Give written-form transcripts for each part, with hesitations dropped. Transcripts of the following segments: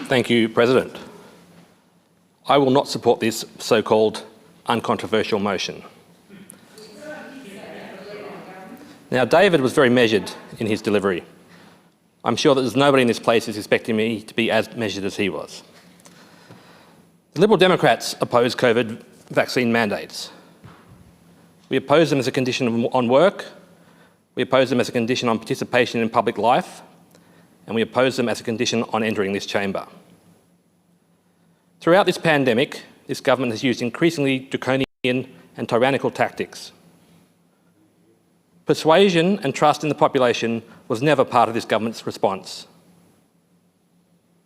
Thank you, President. I will not support this so-called uncontroversial motion. Now, David was very measured in his delivery. I'm sure that there's nobody in this place who's expecting me to be as measured as he was. The Liberal Democrats oppose COVID vaccine mandates. We oppose them as a condition on work, we oppose them as a condition on participation in public life, and we oppose them as a condition on entering this chamber. Throughout this pandemic, this government has used increasingly draconian and tyrannical tactics. Persuasion and trust in the population was never part of this government's response.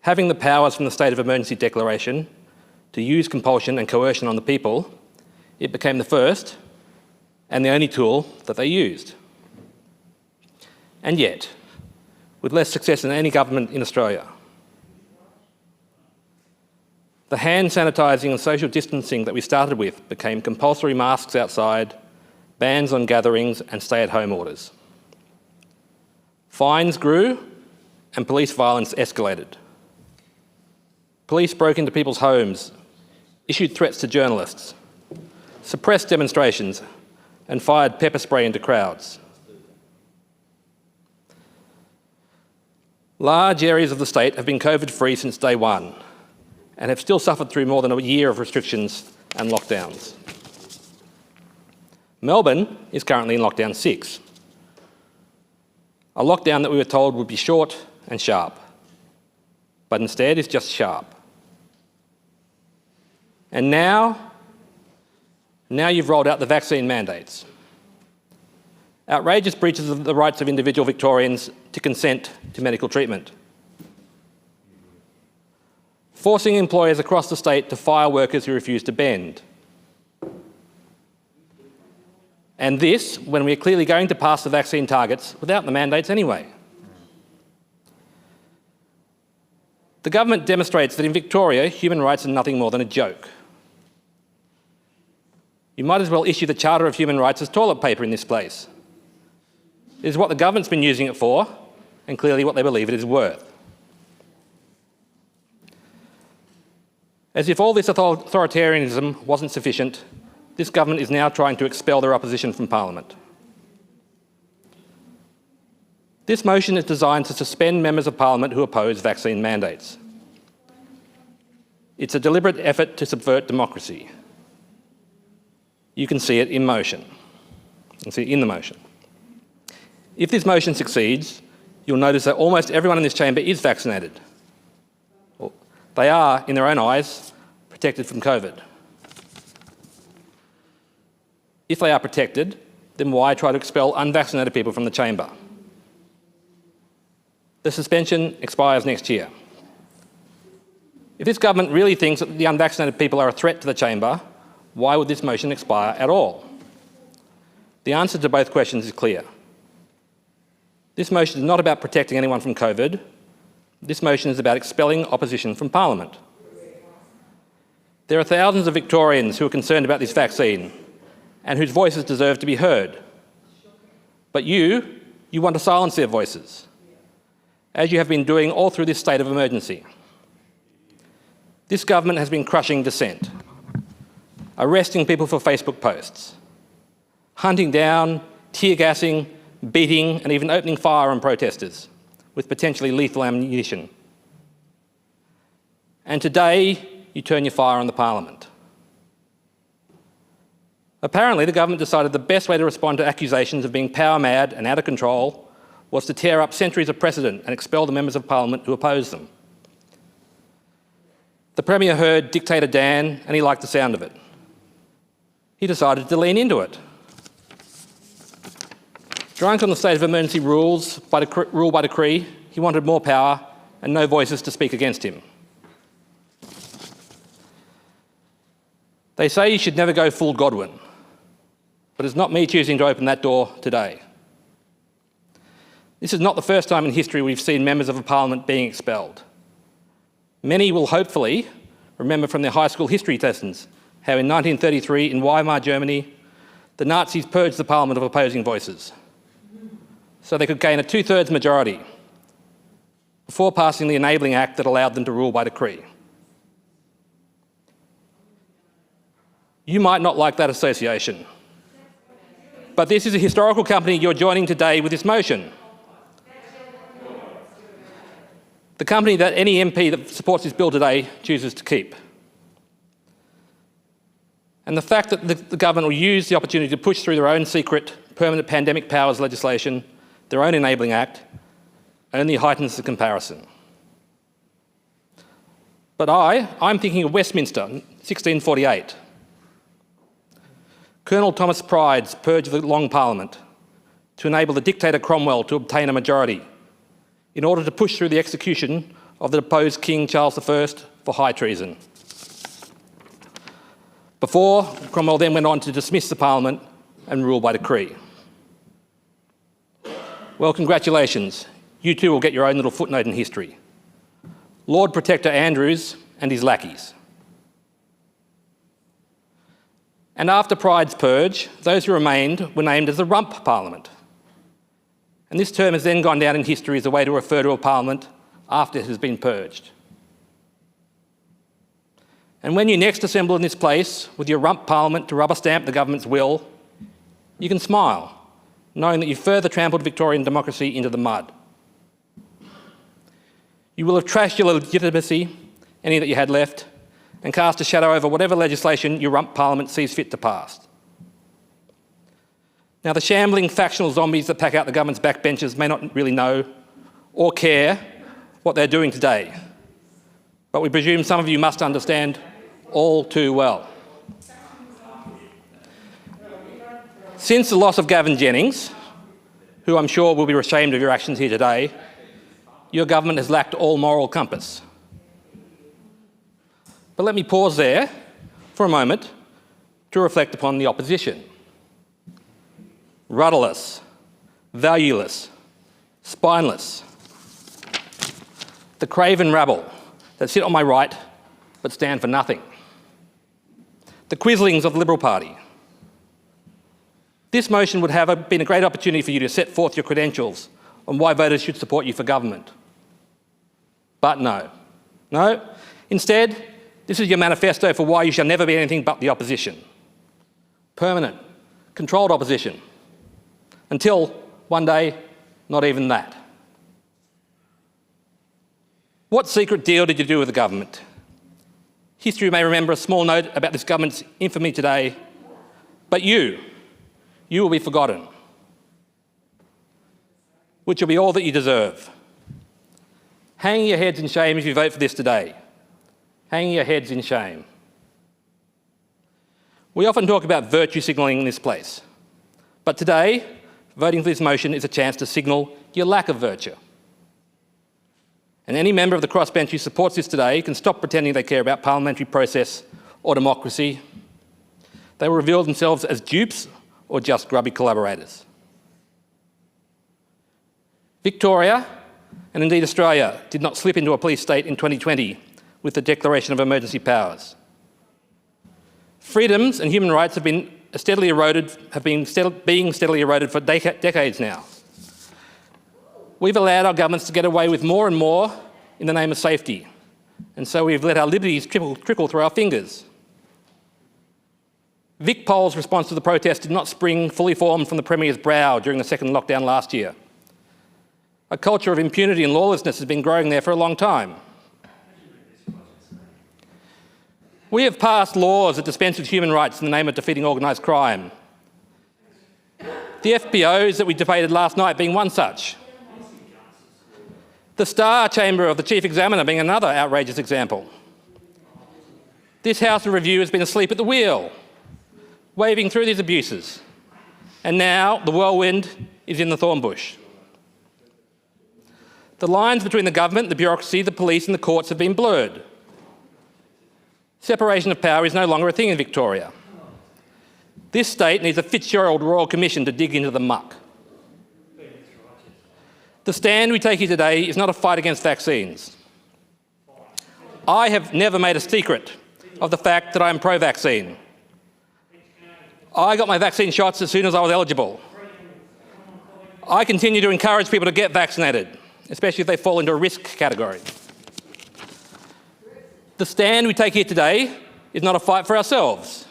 Having the powers from the state of emergency declaration to use compulsion and coercion on the people, it became the first and the only tool that they used. And yet, with less success than any government in Australia, the hand sanitising and social distancing that we started with became compulsory masks outside, bans on gatherings and stay-at-home orders. Fines grew and police violence escalated. Police broke into people's homes, issued threats to journalists, suppressed demonstrations and fired pepper spray into crowds. Large areas of the state have been COVID-free since day one and have still suffered through more than a year of restrictions and lockdowns. Melbourne is currently in lockdown 6, a lockdown that we were told would be short and sharp, but instead is just sharp. And now you've rolled out the vaccine mandates. Outrageous breaches of the rights of individual Victorians to consent to medical treatment. Forcing employers across the state to fire workers who refuse to bend. And this, when we are clearly going to pass the vaccine targets without the mandates anyway. The government demonstrates that in Victoria, human rights are nothing more than a joke. You might as well issue the Charter of Human Rights as toilet paper in this place. It is what the government's been using it for, and clearly what they believe it is worth. As if all this authoritarianism wasn't sufficient, this government is now trying to expel their opposition from Parliament. This motion is designed to suspend members of Parliament who oppose vaccine mandates. It's a deliberate effort to subvert democracy. You can see it in motion. You can see it in the motion. If this motion succeeds, you'll notice that almost everyone in this chamber is vaccinated. Well, they are, in their own eyes, protected from COVID. If they are protected, then why try to expel unvaccinated people from the chamber? The suspension expires next year. If this government really thinks that the unvaccinated people are a threat to the chamber, why would this motion expire at all? The answer to both questions is clear. This motion is not about protecting anyone from COVID. This motion is about expelling opposition from Parliament. There are thousands of Victorians who are concerned about this vaccine and whose voices deserve to be heard. But you want to silence their voices, as you have been doing all through this state of emergency. This government has been crushing dissent, arresting people for Facebook posts, hunting down, tear-gassing, beating and even opening fire on protesters with potentially lethal ammunition. And today, you turn your fire on the Parliament. Apparently, the government decided the best way to respond to accusations of being power-mad and out of control was to tear up centuries of precedent and expel the members of Parliament who opposed them. The Premier heard Dictator Dan and he liked the sound of it. He decided to lean into it. Drunk on the state of emergency rule by decree, he wanted more power and no voices to speak against him. They say you should never go full Godwin, but it's not me choosing to open that door today. This is not the first time in history we've seen members of a Parliament being expelled. Many will hopefully remember from their high school history lessons how in 1933 in Weimar, Germany, the Nazis purged the Parliament of opposing voices so they could gain a 2/3 majority. before passing the enabling act that allowed them to rule by decree. You might not like that association, but this is a historical company you're joining today with this motion. The company that any MP that supports this bill today chooses to keep. And the fact that the government will use the opportunity to push through their own secret permanent pandemic powers legislation, their own enabling act, only heightens the comparison. But I'm thinking of Westminster, 1648. Colonel Thomas Pride's purge of the Long Parliament to enable the dictator Cromwell to obtain a majority in order to push through the execution of the deposed King Charles I for high treason. Before, Cromwell then went on to dismiss the Parliament and rule by decree. Well, congratulations. You too will get your own little footnote in history. Lord Protector Andrews and his lackeys. And after Pride's purge, those who remained were named as the Rump Parliament. And this term has then gone down in history as a way to refer to a parliament after it has been purged. And when you next assemble in this place with your Rump Parliament to rubber stamp the government's will, you can smile, knowing that you've further trampled Victorian democracy into the mud. You will have trashed your legitimacy, any that you had left, and cast a shadow over whatever legislation your Rump Parliament sees fit to pass. Now, the shambling factional zombies that pack out the government's backbenches may not really know or care what they're doing today, but we presume some of you must understand all too well. Since the loss of Gavin Jennings, who I'm sure will be ashamed of your actions here today, your government has lacked all moral compass. But let me pause there for a moment to reflect upon the opposition. Rudderless, valueless, spineless. The craven rabble that sit on my right but stand for nothing. The quislings of the Liberal Party. This motion would have been a great opportunity for you to set forth your credentials on why voters should support you for government. But no. No. Instead, this is your manifesto for why you shall never be anything but the opposition. Permanent, controlled opposition. Until, one day, not even that. What secret deal did you do with the government? History may remember a small note about this government's infamy today, but you will be forgotten, which will be all that you deserve. Hang your heads in shame if you vote for this today. Hang your heads in shame. We often talk about virtue signalling in this place, but today, voting for this motion is a chance to signal your lack of virtue. And any member of the crossbench who supports this today can stop pretending they care about parliamentary process or democracy. They will reveal themselves as dupes or just grubby collaborators. Victoria, and indeed Australia, did not slip into a police state in 2020 with the declaration of emergency powers. Freedoms and human rights have been being steadily eroded for decades now. We've allowed our governments to get away with more and more in the name of safety, and so we've let our liberties trickle through our fingers. Vic Pol's response to the protest did not spring fully formed from the Premier's brow during the second lockdown last year. A culture of impunity and lawlessness has been growing there for a long time. We have passed laws that dispense with human rights in the name of defeating organised crime. The FBOs that we debated last night being one such. The Star Chamber of the Chief Examiner being another outrageous example. This House of Review has been asleep at the wheel, waving through these abuses. And now the whirlwind is in the thorn bush. The lines between the government, the bureaucracy, the police and the courts have been blurred. Separation of power is no longer a thing in Victoria. This state needs a Fitzgerald Royal Commission to dig into the muck. The stand we take here today is not a fight against vaccines. I have never made a secret of the fact that I am pro-vaccine. I got my vaccine shots as soon as I was eligible. I continue to encourage people to get vaccinated, especially if they fall into a risk category. The stand we take here today is not a fight for ourselves.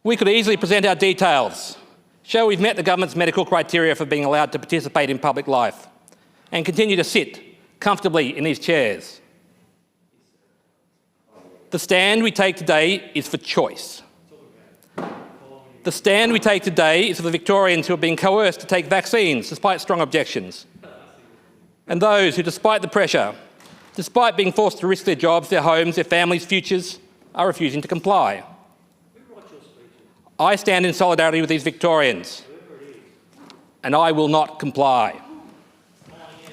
We could easily present our details, show we've met the government's medical criteria for being allowed to participate in public life, and continue to sit comfortably in these chairs. The stand we take today is for choice. The stand we take today is for the Victorians who are being coerced to take vaccines despite strong objections, and those who, despite the pressure, despite being forced to risk their jobs, their homes, their families' futures, are refusing to comply. I stand in solidarity with these Victorians, and I will not comply.